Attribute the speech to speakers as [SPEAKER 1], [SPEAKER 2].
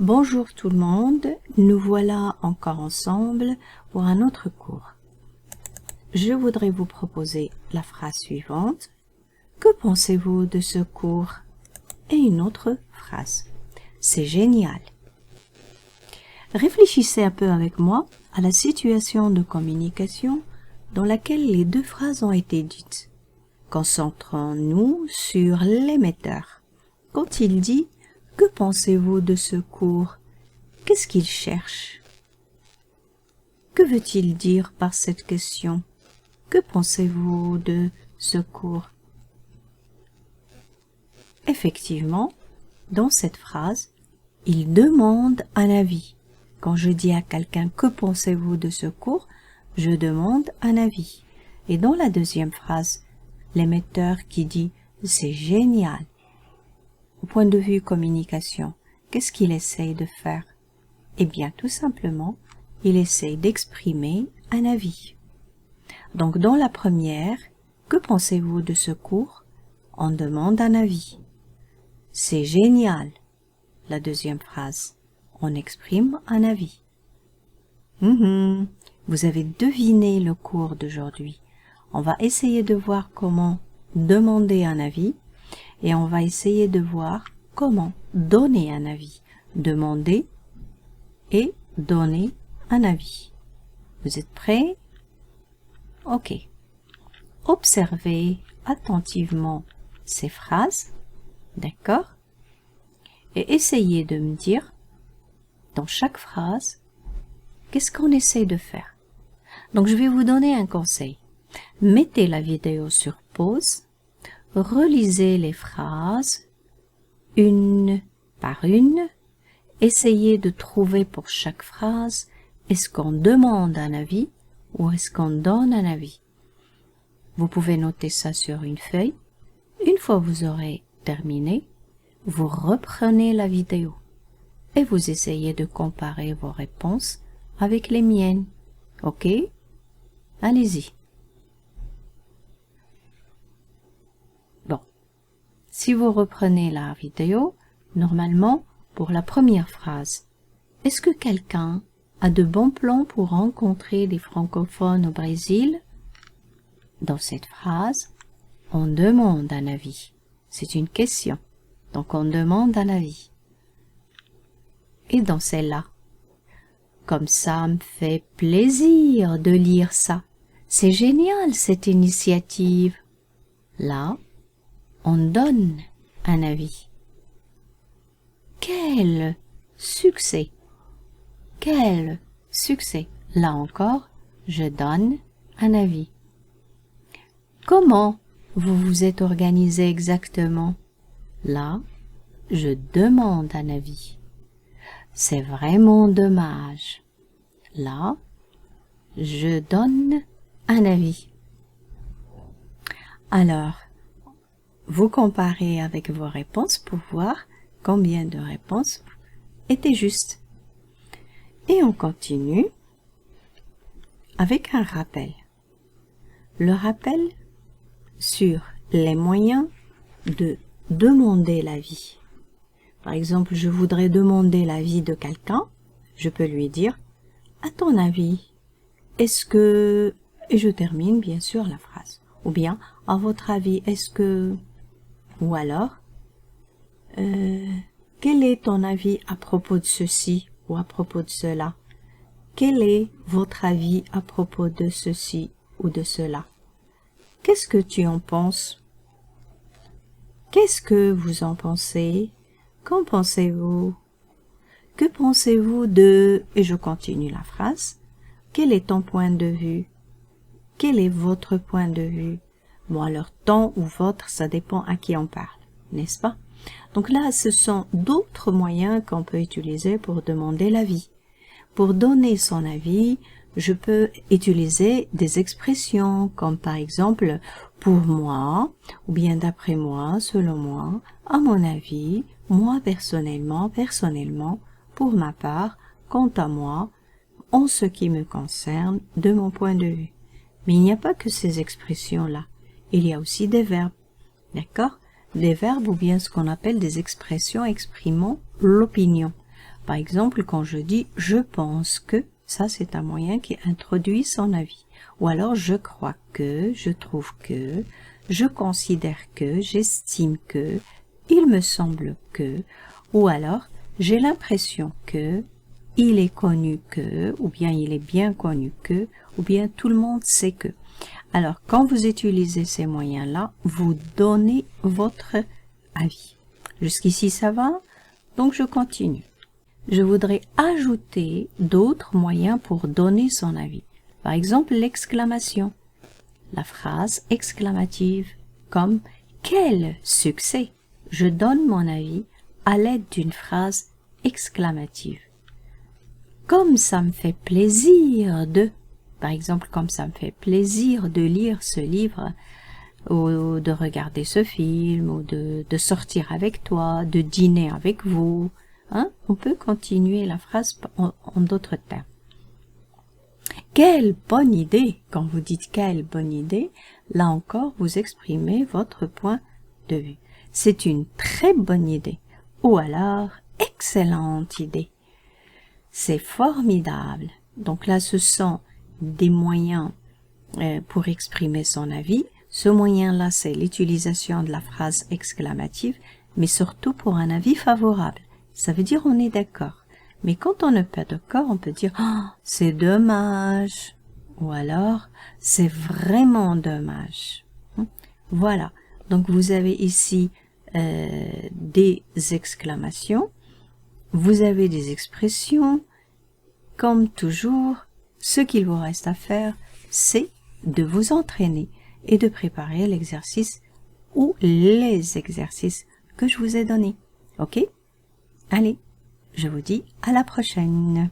[SPEAKER 1] Bonjour tout le monde, nous voilà encore ensemble pour un autre cours. Je voudrais vous proposer la phrase suivante. Que pensez-vous de ce cours? Et une autre phrase. C'est génial. Réfléchissez un peu avec moi à la situation de communication dans laquelle les deux phrases ont été dites. Concentrons-nous sur l'émetteur. Quand il dit « Que pensez-vous de ce cours ?» Qu'est-ce qu'il cherche? Que veut-il dire par cette question? Que pensez-vous de ce cours? Effectivement, dans cette phrase, il demande un avis. Quand je dis à quelqu'un « Que pensez-vous de ce cours ?» je demande un avis. Et dans la deuxième phrase, l'émetteur qui dit « C'est génial ». Au point de vue communication, qu'est-ce qu'il essaye de faire? Eh bien, tout simplement, il essaye d'exprimer un avis. Donc, dans la première, que pensez-vous de ce cours? On demande un avis. C'est génial. La deuxième phrase, on exprime un avis. Vous avez deviné le cours d'aujourd'hui. On va essayer de voir comment demander un avis et on va essayer de voir comment donner un avis. Demander et donner un avis. Vous êtes prêts? Ok. Observez attentivement ces phrases, d'accord? Et essayez de me dire, dans chaque phrase, qu'est-ce qu'on essaye de faire? Donc, je vais vous donner un conseil. Mettez la vidéo sur pause, relisez les phrases, une par une, essayez de trouver pour chaque phrase, est-ce qu'on demande un avis ou est-ce qu'on donne un avis? Vous pouvez noter ça sur une feuille. Une fois vous aurez terminé, vous reprenez la vidéo et vous essayez de comparer vos réponses avec les miennes. Ok? Allez-y. Bon. Si vous reprenez la vidéo, normalement, pour la première phrase, est-ce que quelqu'un a de bons plans pour rencontrer des francophones au Brésil? Dans cette phrase, on demande un avis. C'est une question. Donc, on demande un avis. Et dans celle-là, comme ça me fait plaisir de lire ça. C'est génial cette initiative. Là, on donne un avis. Quel succès! Quel succès! Là encore, je donne un avis. Comment vous vous êtes organisé exactement? Là, je demande un avis. C'est vraiment dommage. Là, je donne un avis. Alors, vous comparez avec vos réponses pour voir combien de réponses étaient justes. Et on continue avec un rappel. Le rappel sur les moyens de demander l'avis. Par exemple, je voudrais demander l'avis de quelqu'un. Je peux lui dire, à ton avis, est-ce que... Et je termine bien sûr la phrase. Ou bien, à votre avis, est-ce que... Ou alors, quel est ton avis à propos de ceci ou à propos de cela? Quel est votre avis à propos de ceci ou de cela? Qu'est-ce que tu en penses? Qu'est-ce que vous en pensez? Qu'en pensez-vous? Que pensez-vous de... Et je continue la phrase. Quel est ton point de vue? Quel est votre point de vue? Bon, alors, ton ou votre, ça dépend à qui on parle, n'est-ce pas? Donc là, ce sont d'autres moyens qu'on peut utiliser pour demander l'avis. Pour donner son avis, je peux utiliser des expressions comme par exemple « pour moi » ou bien « d'après moi »,« selon moi »,« à mon avis »,« moi personnellement »,« pour ma part »,« quant à moi »,« en ce qui me concerne », de mon point de vue. Mais il n'y a pas que ces expressions-là. Il y a aussi des verbes. D'accord? Des verbes ou bien ce qu'on appelle des expressions exprimant l'opinion. Par exemple, quand je dis « je pense que », ça c'est un moyen qui introduit son avis. Ou alors « je crois que »,« je trouve que »,« je considère que »,« j'estime que »,« il me semble que », ou alors « j'ai l'impression que »,« il est connu que », ou bien « il est bien connu que », ou bien « tout le monde sait que ». Alors, quand vous utilisez ces moyens-là, vous donnez votre avis. Jusqu'ici, ça va? Donc, je continue. Je voudrais ajouter d'autres moyens pour donner son avis. Par exemple, l'exclamation. La phrase exclamative comme « Quel succès !» Je donne mon avis à l'aide d'une phrase exclamative. Comme ça me fait plaisir de... Par exemple, comme ça me fait plaisir de lire ce livre, ou de regarder ce film, ou de sortir avec toi, de dîner avec vous. Hein? On peut continuer la phrase en d'autres termes. Quelle bonne idée! Quand vous dites quelle bonne idée, là encore, vous exprimez votre point de vue. C'est une très bonne idée. Ou alors, excellente idée. C'est formidable. Donc là, ce sont des moyens pour exprimer son avis. Ce moyen-là, c'est l'utilisation de la phrase exclamative, mais surtout pour un avis favorable. Ça veut dire on est d'accord. Mais quand on n'est pas d'accord, on peut dire « Oh, c'est dommage » ou alors « c'est vraiment dommage ». Voilà. Donc vous avez ici des exclamations, vous avez des expressions. Comme toujours, ce qu'il vous reste à faire, c'est de vous entraîner et de préparer l'exercice ou les exercices que je vous ai donnés. Ok? Allez, je vous dis à la prochaine.